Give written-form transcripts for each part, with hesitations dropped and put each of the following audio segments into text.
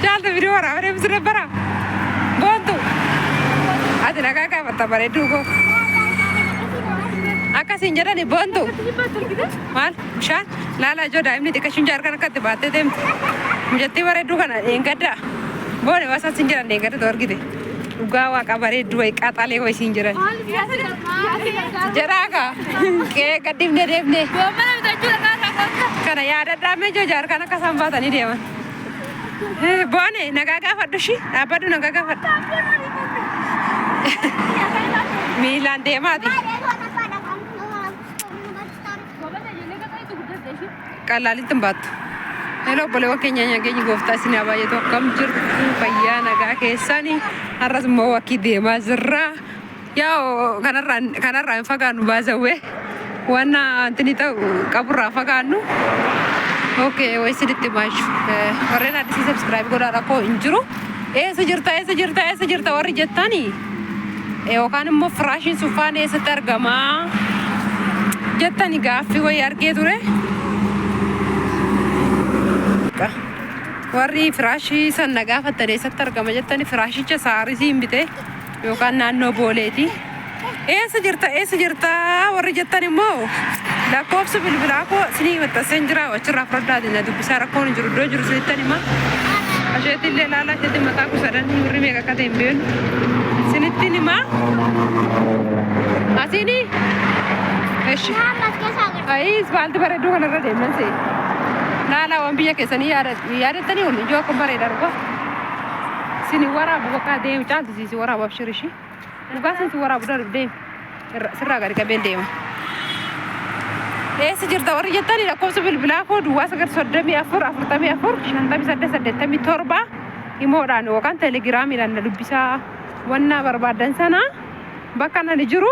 Jaaltu video waraabee misirra bara. Boontu. Ati nagaa gaafatta bareedduu koo. Akkasiin jedhani boontu. Maal? Bishaan? Laala ijoo daa'imni xiqqashuun jaarkan akkatti baattee deemti. Mijattii bareedduu kana dheengaddaa. Boone waasaa siin jedhan dheengadda argite. Dhugaa waaqa bareedduu wayi qaxalee wayi siin jedhan. Jedhaa kaa. Qe'ee gaddifnee deemnee. Kana yaadadhaa meejoo jaarkan akka isaan baatanii deeman. Boone nagaa gaafadhu shi dhaabbadhu nagaa gaafadhu. Miilaan deemaati. Qallaallitti hin baattu. Hello obboleewwan keenya nyaageenyi gooftaa isin haa baay'atu akkam jirtu fayyaa nagaa keessanii har'as immoo wakkii deemaa jirra. Yaa kanarraa hin fagaannu baasawwee waan antini ta'u qaburraa fagaannu. Okay, wayisinitti maashu. Warreen addisii subscribe godhaa rakkoo hin jiru. Eessa jirta warri jettanii? Yookaan immoo firaashiin suufaan eessatti argamaa? Jettanii gaaffii wayii argee ture. Warri firaashii sana gaafattan eessatti argama jettanii firaashicha saarisiin bite yookaan naannoo booleeti. Eessa jirta warri jettan immoo lakkoofsa bilbilaa koo sinii maxxanseen jira achirraa furdaatiin na dubbisaa rakkoon hin jiru iddoo jiru sinittan himaa. Asheetti illee ilaalaa asheetti mataa kusadan birri meeqa akka ta'e hin beeknu sinittiin himaa. Asiini. Eshi. Ayii ispaaltii bareedduu kanarra deeman se'e. Laala waan biyya keessanii yaadattanii ol ijoo akka bareeda dhugaa. Sini waraabu bakka deemu caaltisiisi waraabu abshirishi. Dhugaa sinsi waraabu deemu sirraa gadi qabeen deema. Eessa jirta warri jettanii lakkoofsa bilbilaa koo duwwaa 944 himoodhaan yookaan teelegiraamiidhaan na dubbisaa wannaa barbaadan sana bakka nani jiru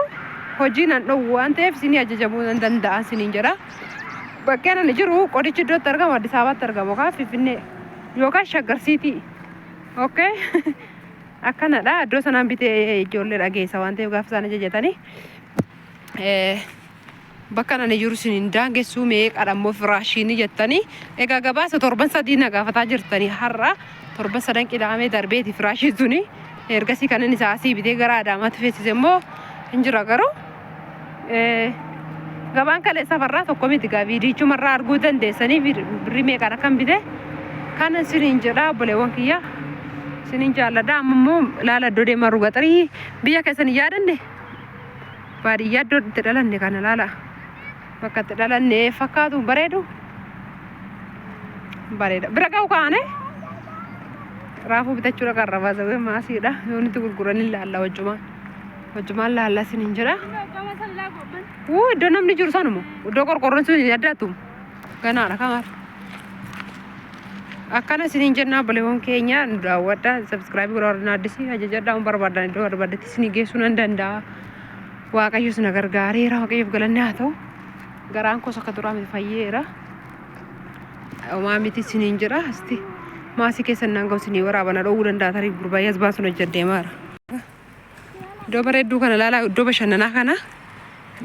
hojii nan dhowwu waan ta'eef isinii ajajamuu nan danda'an siniin jedha. Bakkeen ani jiru qodichi iddootti argamu Addis Ababaatti argamu yookaan Finfinnee yookaan Shaggar Siitii. Okay? Akkanadha iddoo sanaan bitee ijoollee dhageessa waan ta'eef gaafa isaan ajajatanii. Bakka nani jiru siniin daangessuu meeqadha immoo firaashiin jettanii. Egaa gabaasa torban sadii na gaafataa jirtanii har'a torban sadan qidaamee darbeeti firaashiin suni. Ergasii kan inni saasii bitee gara Adaamaatti feesise immoo hin jira garuu. Gabaan kalee safarraa tokko miti gaa viidiyichumarraa arguu dandeessanii birrii meeqaan akkam bite kana siniin jedha obboleewwan kiyya siniin jaalladha amma immoo laala iddoo deemaa rugaxarii biyya keessan hin yaadanne baadiyyaa iddoo itti dhalanne kana laala bakka itti dhalanne fakkaatu bareedu bareeda bira ga'u kaane raafuu bitachuudha kan rabaasawee maasiidha yoon itti gurguranii laalla wajjumaan laalla siniin jedha. Iddoo namni jiru sanuma iddoo qorqorroon sun addaatu ganaadha kamaar. Akkana isiniin jennaa obboleewwan keenya nu daawwadhaa subscribe godhaa warreen addisii ajajadhaa hin barbaadan iddoo barbaadetti isinii geessuu nan danda'a. Waaqayyos na gargaareera waaqayyoof galanni haa ta'u. Garaan koos akka duraa miti fayyeera. Homaa miti isiniin jira asti maasii keessan naan ga'u isinii waraabana dhoowwuu danda'a tarii gurbaayyaa asbaan sun hojjeddeemaara. Iddoo bareedduu kana laalaa iddoo bashannanaa kana.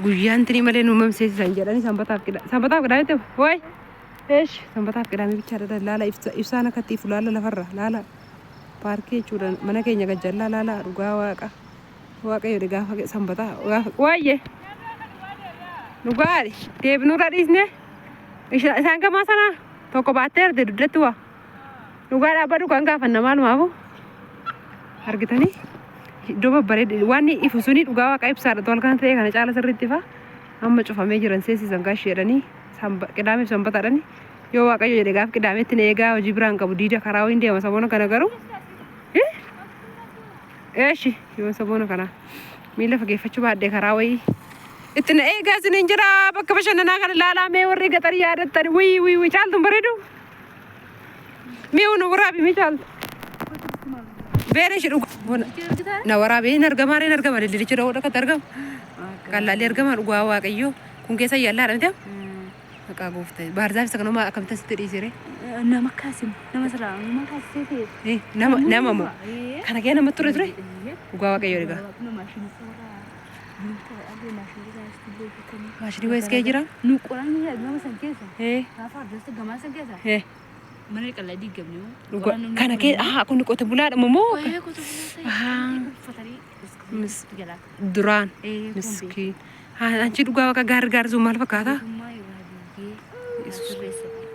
Guyyaan tini malee nuumam seesisan jedhanii sanbataaf qidaamee ta'u wayi sanbataaf qidaamee bichaadha laala ibsaan akkatti fulaala lafarra laala paarkii jechuudha mana keenya gajjallaa laala dhugaa waaqayyo gaafa sanbataa waayye dhugaadhi deebinurra dhiisne isaan gamaa sana tokko baattee arte duddetti waa dhugaa dhaabbadhu kan gaafanna maalumaafu argitanii. Iddoo babbareedde waan ifu suni dhugaa waaqa ibsaadha tol kan ta'e kana caala sirriitti fa amma cufamee jiran seesisan gaashii jedhanii qidaameef sanbataadhani yoo waaqayyo jedhe gaaf qidaameetti na eegaa hojii biraan qabu diida karaa wayin deema saboona kana garuu yoo saboona kana miila fageeffachuu baadhee karaa wayii itti na eegaa siniin jira bakka bashannanaa kana laalamee warri gaxarii yaadattani wii caaltu bareedu mi'uun waraabi mi caaltu. Beere shi dhugu na waraabee argama daldalichi da'uudha kan argamu qallaallee argama dhugaa waaqayyo kun keessa yaallaa dha maqaa gooftaa baarzaaf isa kanuma akkamitti sitti dhiisire nama kaasim nama salaa nama kaasitee nama moo kana kee namatti ture dhugaa waaqayyo dhigaa maashinii wayis kee jira nu qoraan gama san keessa gaafa adda gama san keessa Mana kalau digamnya. Kana ke kun qote bulaadha moo duraan miskiin anchi dhugaa waqa gaari sun maal fakkaata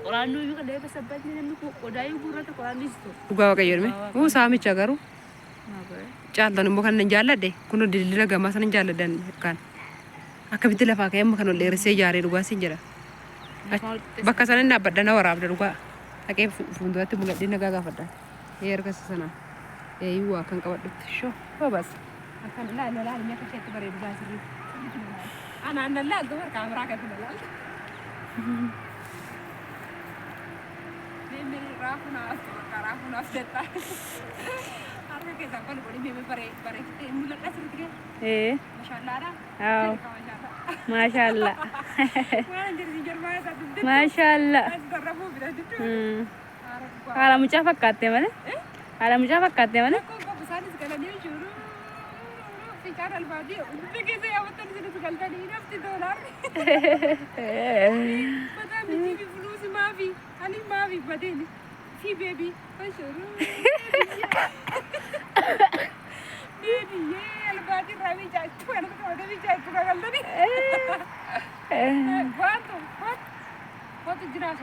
Qoraan nuyi kan deeba sabbatni namni qodaayu gurrata qoraan dhiistu. dhugaa waqa jedhame saamicha garuu caaltan immoo kan nan jaalladhe kun dildila gamaa sanan jaalladhan kan akkamitti lafaa ka'ee amma kan ol dheeressee ijaaree dhugaa siin jedha bakka sanan dhaabbadha na waraabda dhugaa dhaqee fuulduratti mul'adhee nagaa gaafadha erga sana eeyyuu waa kan qabadhutti shoo bas akkan ilaala akka isheetti bareedu baasirri anaan laal dumar kaameraa kan ilaal meemee raafunaaf jettaa harka keessaa qoli godhi meemee bareechitee mul'adha sirriitti gee mashallaadha Mashallah. waan jirti jarmaa isaa dubbii Mashallah. darrafuu bira Haala mucaa fakkaate malee. Haala mucaa fakkaate malee. Kau besar sekali dia curu. Secara albadi, begitu saya awak tadi sudah sekali tadi nafsi dolar. Padahal mesti bulu si Mavi, Ali Mavi badin. Si baby, curu. Baby, ye albadi ravi jai tu, anak tu ada jai tu kalau tadi. What jelas.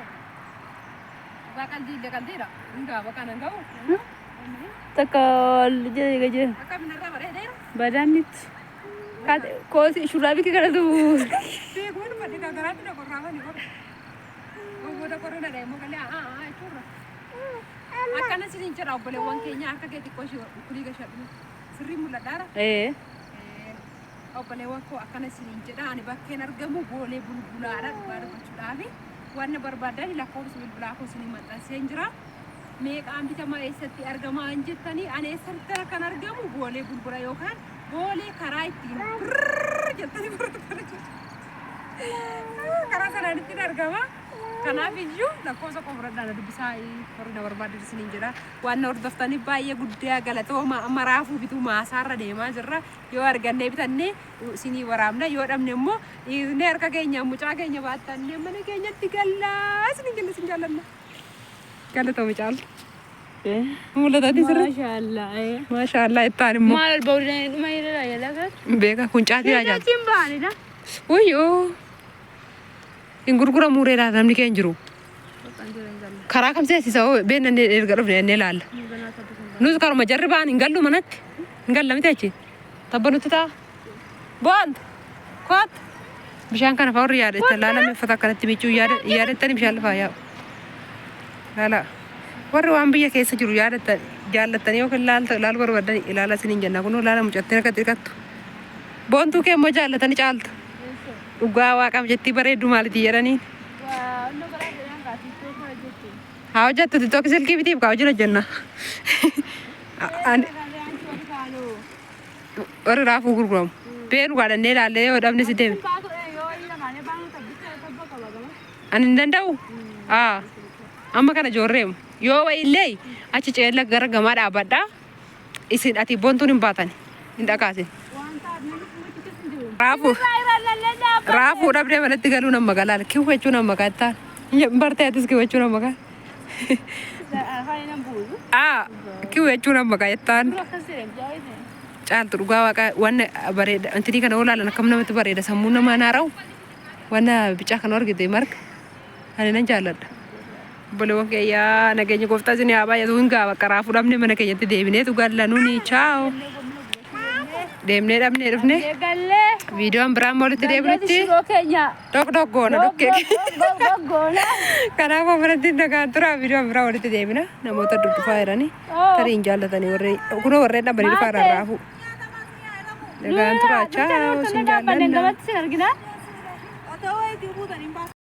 Bakal dira. Enggak, bakal enggak. Takal je. Akak benar bareh. Badanit. Kau si shurabi ke kada tu. Dia pun pada kagak tu dah korang ni. Kau dah korang dah demo kali itu. Akan nasi ni cerah boleh wang Kenya akak kita kau kuli ke syar. Seri mula darah. Kau boleh wang kau akan nasi ni cerah ni bakken argamu boleh bulu ada baru berculavi. Warna berbeda ni lakon sebil belakon sini mata senjera. Mek ambil sama eseti argama anjit tani ane eseti kan argamu boleh bulu yokan boleh karai tin. Jadi berarti karena sana ada tin argama. Karena video lakon so komrat ada bisai korna berbeda di sini jera. Warna ordos tani bayar gudya galat marafu bitu masara deh majerra. Yo argane bitane sini waramna yo ramne mo ini harga kayaknya mucak kayaknya batan dia mana kayaknya 13 ini jelas jalan kalau tahu mucal mulai tadi seru Mashallah itu ani mo Mal baunya main lah ya lah kan. bega kuncati aja Cimbaan dah. Uyo inggur kura murera namni kayak juru karaa kam sih sisa bena ne ergarof ne lal nus karo majarriban ingallu manat ingalla mitachi tabbanu tita bond kot bishaan kana fa warri yaade talaala me fata kanatti michuu yaade tani bishaan lafa yaa lala warri waan biyya keessa jiru yaade jaallatanii yookiin laal barbaadan ilaala siniin jenna kunoo laala mucattee akka xiqqattu boontuu kee immoo jaallatanii caaltu dhugaa waaqaaf jettii bareeddu maaliti jedhaniin haa hojjattu tiktookii silkii bitiif kaa hojii hojjenna warri raafuu gurguramu beenu gaadhannee ilaallee yoo dhabne si deemne ani hin danda'u amma kana ijoorreemu yoo wayillee achi ceella gara gamaa dhaabbadhaa isin ati boontuun hin baatan hin dhaqaasin raafuu dhabdee manatti galuu nama galaala kiwwa jechuun nama gaattaan bartee atis kiwwa jechuun nama gaa kiwwa jechuun nama gaattaan caaltu dhugaa waaqa wanna bareeda antini kana olaalan akkam namatti bareeda sammuu namaa naara'u wanna bicaa kana argite marga ani nan jaalladha obboleewwan kiyyaa nageenya gooftaa isin haa baay'atu hin gaa bakka raafuu dhabne mana keenyatti deebineetu gallanuuni chaaw deemnee dhabnee dhufne viidiyoon biraan walitti deebinutti dhokgoona dhokkee kanaaf ofiratti nagaan tura viidiyoon biraa walitti deebina namoota dhufaa jiranii tarii hin jaallatanii kunoo warreen dhabanii dhufaa irraa raafuu nagaan tura chaaw sin jaallanna